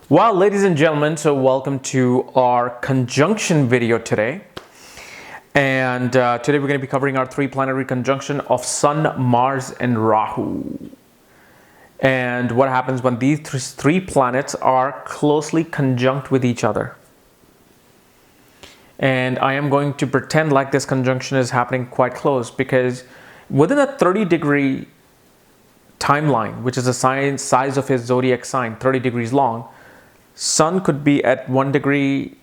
Well, ladies and gentlemen, so welcome to our conjunction video today. And today we're going to be covering our three planetary conjunction of Sun, Mars, and Rahu. And what happens when these three planets are closely conjunct with each other. And I am going to pretend like this conjunction is happening quite close, because within a 30-degree timeline, which is the size of his zodiac sign, 30 degrees long, Sun could be at 1 degree,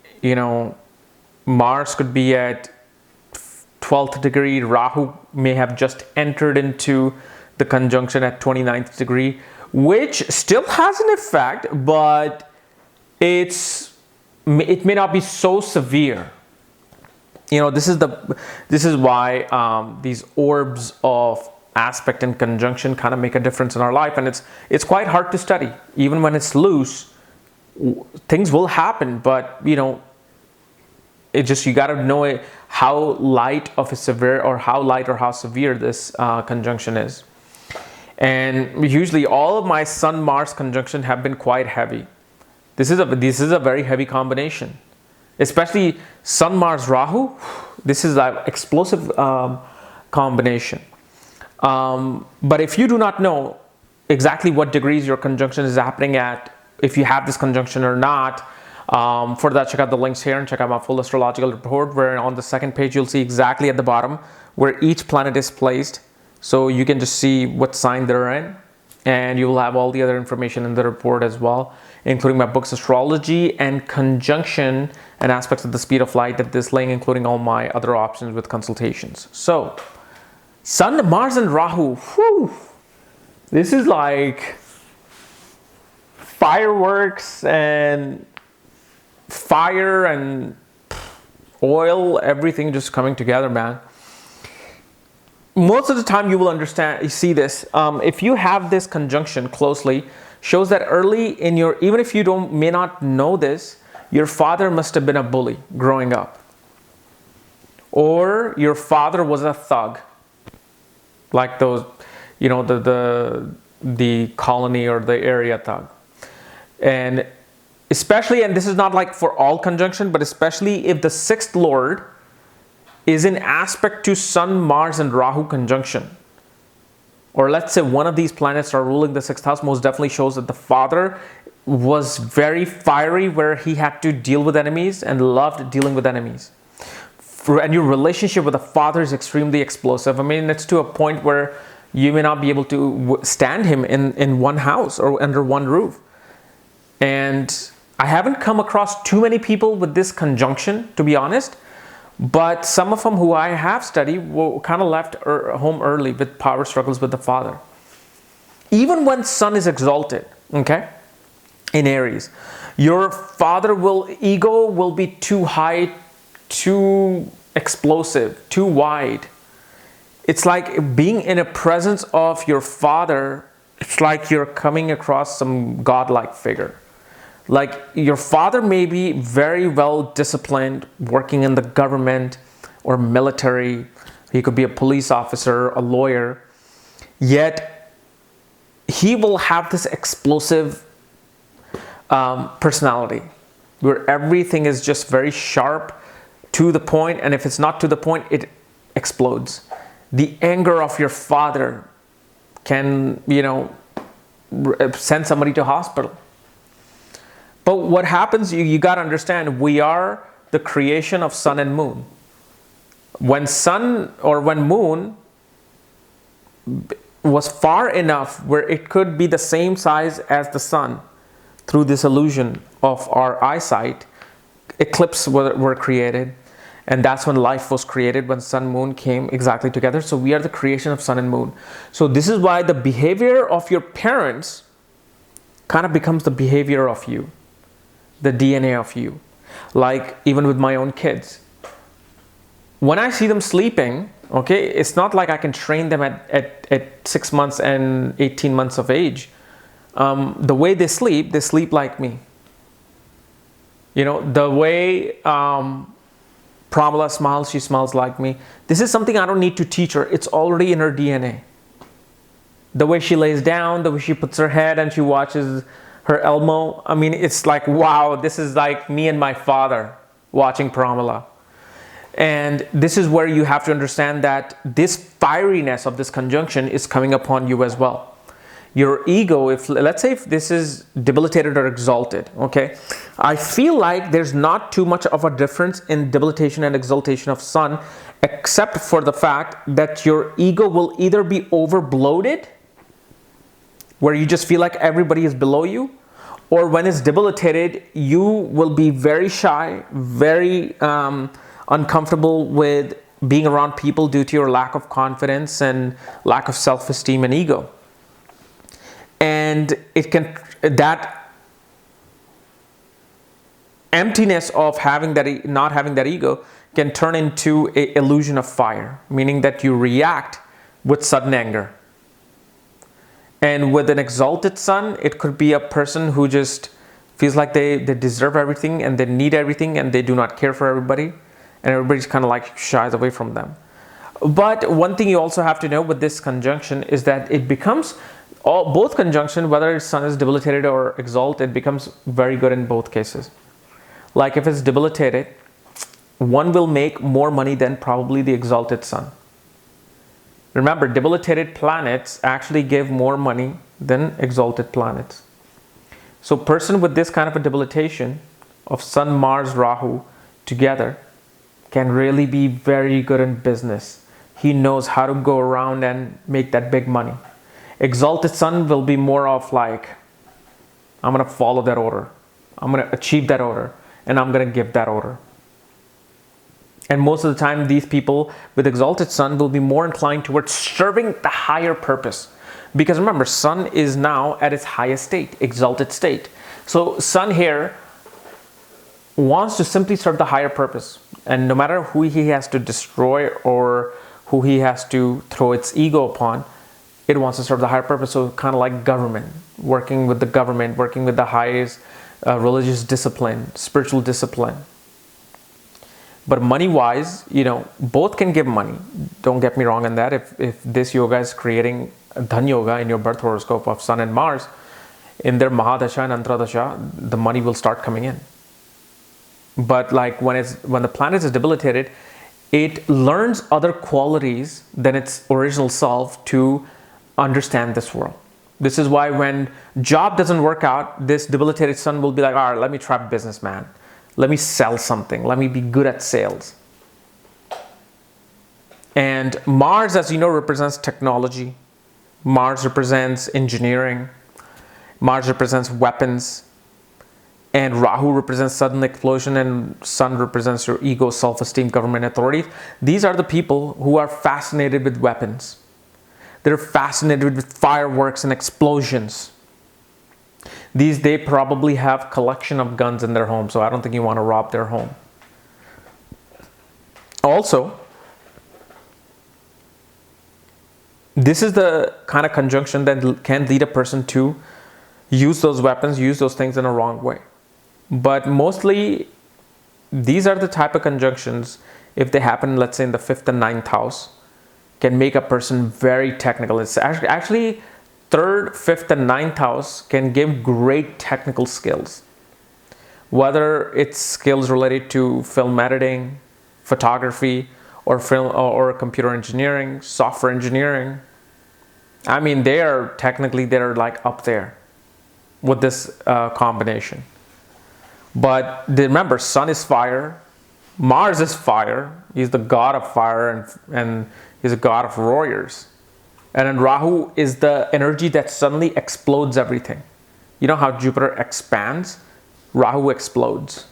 Mars could be at 12th degree, Rahu may have just entered into the conjunction at 29th degree, which still has an effect, but it may not be so severe. This is why these orbs of aspect and conjunction kind of make a difference in our life, and it's quite hard to study. Even when it's loose, things will happen, but it just, you got to know how light of a severe or how severe this conjunction is. And usually all of my Sun Mars conjunction have been quite heavy. This is a very heavy combination, especially Sun Mars Rahu. This is an explosive combination. But if you do not know exactly what degrees your conjunction is happening at, if you have this conjunction or not, for that, check out the links here and check out my full astrological report, where on the second page you'll see exactly at the bottom where each planet is placed, so you can just see what sign they're in, and you will have all the other information in the report as well, including my books Astrology and Conjunction and Aspects of the Speed of Light at this link, including all my other options with consultations. So Sun, Mars, and Rahu, whew, this is like fireworks and fire and oil, everything just coming together, man. Most of the time you will understand, you see this, if you have this conjunction closely, shows that early in your, even if you may not know this, your father must have been a bully growing up, or your father was a thug, like those, the colony or the area thug. And especially, and this is not like for all conjunction, but especially if the sixth lord is in aspect to Sun, Mars, and Rahu conjunction, or let's say one of these planets are ruling the sixth house, most definitely shows that the father was very fiery, where he had to deal with enemies and loved dealing with enemies. And your relationship with the father is extremely explosive. I mean, it's to a point where you may not be able to stand him in one house or under one roof. And I haven't come across too many people with this conjunction, to be honest, but some of them who I have studied were kind of left home early with power struggles with the father. Even when Sun is exalted, okay, in Aries, your ego will be too high, too explosive, too wide. It's like being in a presence of your father. It's like you're coming across some godlike figure. Like, your father may be very well disciplined, working in the government or military. He could be a police officer, a lawyer. Yet he will have this explosive personality, where everything is just very sharp, to the point, and if it's not to the point, it explodes. The anger of your father can, send somebody to hospital. But what happens, you got to understand, we are the creation of sun and moon. When sun or when moon was far enough where it could be the same size as the sun, through this illusion of our eyesight, eclipses were created. And that's when life was created, when sun moon came exactly together. So we are the creation of sun and moon. So this is why the behavior of your parents kind of becomes the behavior of you, the DNA of you. Like, even with my own kids, when I see them sleeping, okay, it's not like I can train them at 6 months and 18 months of age. The way they sleep like me. The way Pramila smiles, she smiles like me. This is something I don't need to teach her. It's already in her DNA. The way she lays down, the way she puts her head and she watches Her Elmo, I mean, it's like, wow, this is like me and my father watching Pramila. And this is where you have to understand that this fieriness of this conjunction is coming upon you as well. Your ego, if let's say if this is debilitated or exalted, okay, I feel like there's not too much of a difference in debilitation and exaltation of sun, except for the fact that your ego will either be over bloated, where you just feel like everybody is below you, or when it's debilitated, you will be very shy, very uncomfortable with being around people due to your lack of confidence and lack of self-esteem and ego. And it can, that emptiness of having that, not having that ego, can turn into an illusion of fire, meaning that you react with sudden anger. And with an exalted sun, it could be a person who just feels like they deserve everything and they need everything and they do not care for everybody. And everybody's kind of like shies away from them. But one thing you also have to know with this conjunction is that it becomes, both conjunction, whether sun is debilitated or exalted, it becomes very good in both cases. Like if it's debilitated, one will make more money than probably the exalted sun. Remember, debilitated planets actually give more money than exalted planets. So person with this kind of a debilitation of Sun, Mars, Rahu together can really be very good in business. He knows how to go around and make that big money. Exalted Sun will be more of like, I'm going to follow that order. I'm going to achieve that order. And I'm going to give that order. And most of the time, these people with exalted sun will be more inclined towards serving the higher purpose. Because remember, sun is now at its highest state, exalted state. So sun here wants to simply serve the higher purpose. And no matter who he has to destroy or who he has to throw its ego upon, it wants to serve the higher purpose. So kind of like government, working with the highest religious discipline, spiritual discipline. But money-wise, both can give money. Don't get me wrong on that. If this yoga is creating Dhan Yoga in your birth horoscope of Sun and Mars, in their Mahadasha and Antradasha, the money will start coming in. But like when the planet is debilitated, it learns other qualities than its original self to understand this world. This is why when job doesn't work out, this debilitated sun will be like, all right, let me try businessman. Let me sell something. Let me be good at sales. And Mars, as you know, represents technology. Mars represents engineering. Mars represents weapons. And Rahu represents sudden explosion, and Sun represents your ego, self-esteem, government authority. These are the people who are fascinated with weapons. They're fascinated with fireworks and explosions. They probably have collection of guns in their home, so I don't think you want to rob their home. Also, this is the kind of conjunction that can lead a person to use those weapons, use those things in a wrong way. But mostly, these are the type of conjunctions, if they happen, let's say in the 5th and 9th house, can make a person very technical. It's actually 3rd, 5th, and 9th house can give great technical skills. Whether it's skills related to film editing, photography, or film or computer engineering, software engineering. I mean, they're like up there with this combination. But remember, Sun is fire, Mars is fire. He's the god of fire and he's a god of warriors. And then Rahu is the energy that suddenly explodes everything. You know how Jupiter expands? Rahu explodes.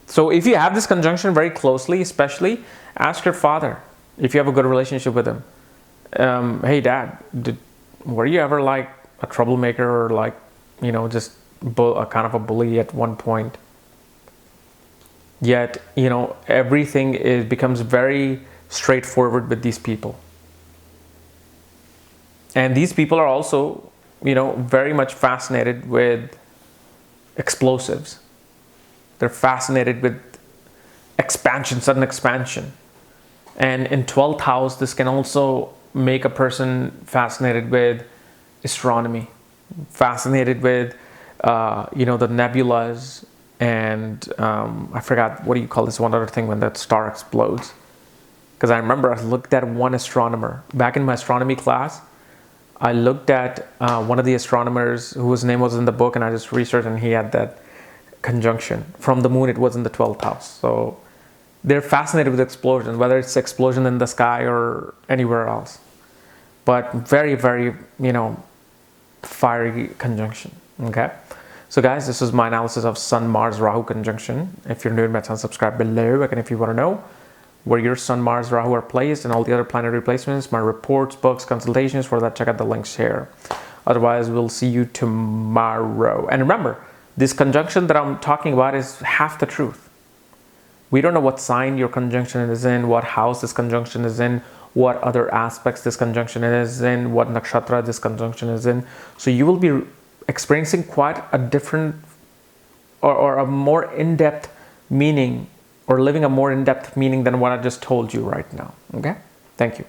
So if you have this conjunction very closely, especially, ask your father if you have a good relationship with him. Hey dad, were you ever like a troublemaker or like, just a kind of a bully at one point? Yet, everything becomes very straightforward with these people. And these people are also, very much fascinated with explosives. They're fascinated with expansion, sudden expansion. And in 12th house, this can also make a person fascinated with astronomy, fascinated with, the nebulas, and I forgot, what do you call this one other thing when that star explodes? Because I remember I looked at one astronomer back in my astronomy class. I looked at one of the astronomers whose name was in the book, and I just researched, and he had that conjunction from the moon. It was in the 12th house. So they're fascinated with explosions, whether it's explosion in the sky or anywhere else. But very, very, fiery conjunction. Okay. So guys, this is my analysis of Sun Mars Rahu conjunction. If you're new to my channel, subscribe below. Again, if you want to know where your Sun Mars Rahu are placed and all the other planetary placements, my reports, books, consultations, for that, check out the links here. Otherwise, we'll see you tomorrow. And remember, this conjunction that I'm talking about is half the truth. We don't know what sign your conjunction is in, what house this conjunction is in, what other aspects this conjunction is in, what nakshatra this conjunction is in. So you will be experiencing quite a different or a more in-depth meaning, or living a more in-depth meaning than what I just told you right now. Okay? Thank you.